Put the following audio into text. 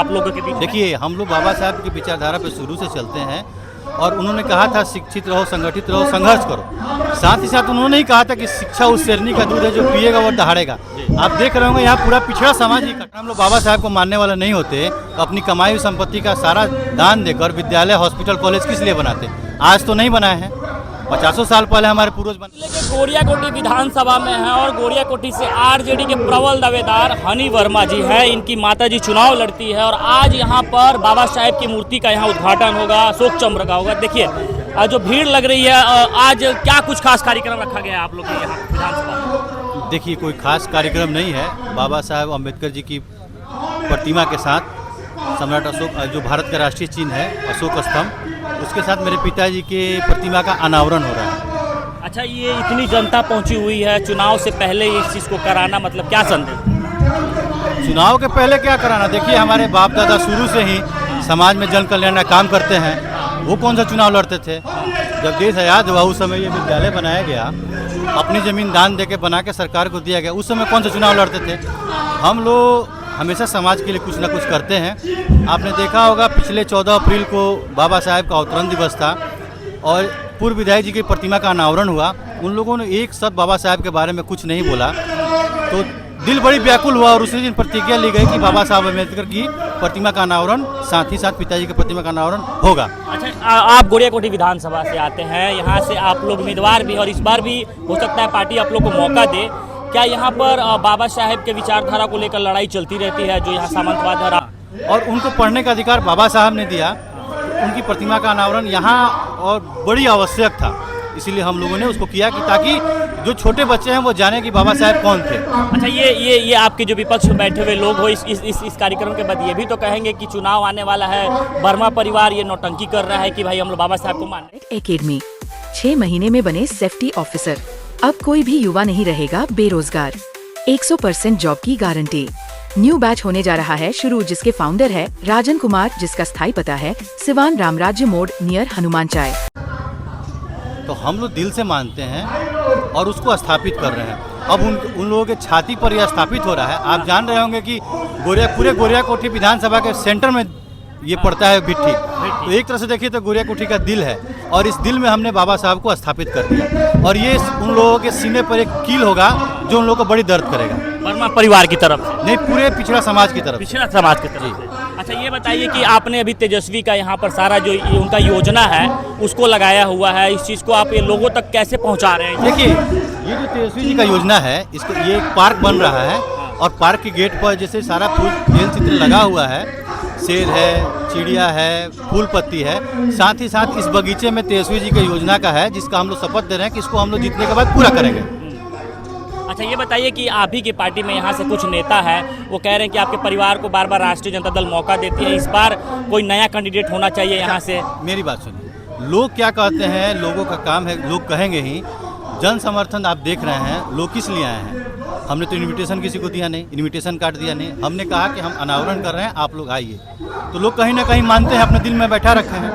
आप लोगों के बीच? देखिए, हम लोग बाबा साहब की विचारधारा पे शुरू से चलते हैं और उन्होंने कहा था शिक्षित रहो, संगठित रहो, संघर्ष करो। साथ ही साथ उन्होंने ही कहा था कि शिक्षा उस शेरनी का दूध है जो पिएगा वो दहाड़ेगा। आप देख रहे होंगे यहाँ पूरा पिछड़ा समाज ही हम लोग बाबा साहब को मानने वाले नहीं होते तो अपनी कमाई हुई संपत्ति का सारा दान देकर विद्यालय, हॉस्पिटल, कॉलेज किस लिए बनाते? आज तो नहीं बनाए हैं, 50 साल पहले हमारे पूर्वज बने। गोरियाकोटी विधानसभा में है और गोरियाकोटी से आरजेडी के प्रबल दावेदार हनी वर्मा जी हैं। इनकी माताजी चुनाव लड़ती है और आज यहाँ पर बाबा साहेब की मूर्ति का यहाँ उद्घाटन होगा, अशोक चक्र का होगा। देखिए जो भीड़ लग रही है, आज क्या कुछ खास कार्यक्रम रखा गया है आप लोग के यहाँ विधानसभा? देखिए, कोई खास कार्यक्रम नहीं है। बाबा साहेब अम्बेडकर जी की प्रतिमा के साथ सम्राट अशोक, जो भारत का राष्ट्रीय चिन्ह है अशोक स्तंभ, उसके साथ मेरे पिताजी के प्रतिमा का अनावरण हो रहा है। अच्छा, ये इतनी जनता पहुंची हुई है, चुनाव से पहले इस चीज़ को कराना मतलब क्या संदेश? चुनाव के पहले क्या कराना? देखिए, हमारे बाप दादा शुरू से ही समाज में जन कल्याण का काम करते हैं। वो कौन सा चुनाव लड़ते थे? जब देश आज़ाद हुआ उस समय ये विद्यालय बनाया गया, अपनी ज़मीन दान दे के बना के सरकार को दिया गया। उस समय कौन सा चुनाव लड़ते थे? हम लोग हमेशा समाज के लिए कुछ ना कुछ करते हैं। आपने देखा होगा पिछले 14 अप्रैल को बाबा साहेब का अवतरण दिवस था और पूर्व विधायक जी की प्रतिमा का अनावरण हुआ। उन लोगों ने एक शब्द बाबा साहब के बारे में कुछ नहीं बोला तो दिल बड़ी व्याकुल हुआ और उसी दिन प्रतिज्ञा ली गई कि बाबा साहब अम्बेडकर की प्रतिमा का अनावरण, साथ ही साथ पिताजी की प्रतिमा का अनावरण होगा। अच्छा, आप गोरियाकोटी विधानसभा से आते हैं, यहाँ से आप लोग उम्मीदवार भी और इस बार भी हो सकता है पार्टी आप लोग को मौका दे। क्या यहाँ पर बाबा साहेब के विचारधारा को लेकर लड़ाई चलती रहती है जो यहाँ सामंतवाद है और उनको पढ़ने का अधिकार बाबा साहब ने दिया, उनकी प्रतिमा का अनावरण यहाँ और बड़ी आवश्यक था, इसीलिए हम लोगों ने उसको किया कि ताकि जो छोटे बच्चे हैं वो जाने कि बाबा साहब कौन थे। अच्छा, ये आपके जो विपक्ष में बैठे हुए लोग हो इस कार्यक्रम के बाद ये भी तो कहेंगे कि चुनाव आने वाला है, वर्मा परिवार ये नौटंकी कर रहा है कि भाई हम लोग बाबा साहब को माने। एकेडमी 6 महीने में बने सेफ्टी ऑफिसर। अब कोई भी युवा नहीं रहेगा बेरोजगार। 100% जॉब की गारंटी। न्यू बैच होने जा रहा है शुरू, जिसके फाउंडर है राजन कुमार, जिसका स्थायी पता है सिवान रामराज्य मोड़ नियर हनुमान चाय। तो हम लोग दिल से मानते हैं और उसको स्थापित कर रहे हैं। अब उन लोगों के छाती पर यह स्थापित हो रहा है। आप जान रहे होंगे कि पूरे गोरियाकोटी विधानसभा के सेंटर में ये पड़ता है भिट्ठी। तो एक तरह से देखिए तो गोरियाकोटी का दिल है और इस दिल में हमने बाबा साहब को स्थापित कर दिया और ये उन लोगों के सीने पर एक कील होगा जो उन लोगों को बड़ी दर्द करेगा। वर्मा परिवार की तरफ से नहीं, पूरे पिछड़ा समाज की तरफ। पिछड़ा समाज की तरफ से। अच्छा, ये बताइए कि आपने अभी तेजस्वी का यहाँ पर सारा जो उनका योजना है उसको लगाया हुआ है, इस चीज़ को आप ये लोगों तक कैसे पहुँचा रहे हैं? देखिए, ये जो तेजस्वी जी का योजना है, इसको ये एक पार्क बन रहा है और पार्क के गेट पर जैसे सारा फूल तेल चित्र लगा हुआ है, शेर है, चिड़िया है, फूल पत्ती है, साथ ही साथ इस बगीचे में तेजस्वी जी की योजना का है जिसका हम लोग शपथ दे रहे हैं कि इसको हम लोग जीतने के बाद पूरा करेंगे। अच्छा, ये बताइए कि आप ही की पार्टी में यहाँ से कुछ नेता है, वो कह रहे हैं कि आपके परिवार को बार बार राष्ट्रीय जनता दल मौका देती है, इस बार कोई नया कैंडिडेट होना चाहिए यहाँ से। मेरी बात सुनिए, लोग क्या कहते हैं, लोगों का काम है, लोग कहेंगे ही। जन समर्थन आप देख रहे हैं, लोग किस लिए आए हैं? हमने तो इनविटेशन किसी को दिया नहीं, इनविटेशन कार्ड दिया नहीं। हमने कहा कि हम अनावरण कर रहे हैं, आप लोग आइए। तो लोग कहीं ना कहीं मानते हैं, अपने दिल में बैठा रखे हैं।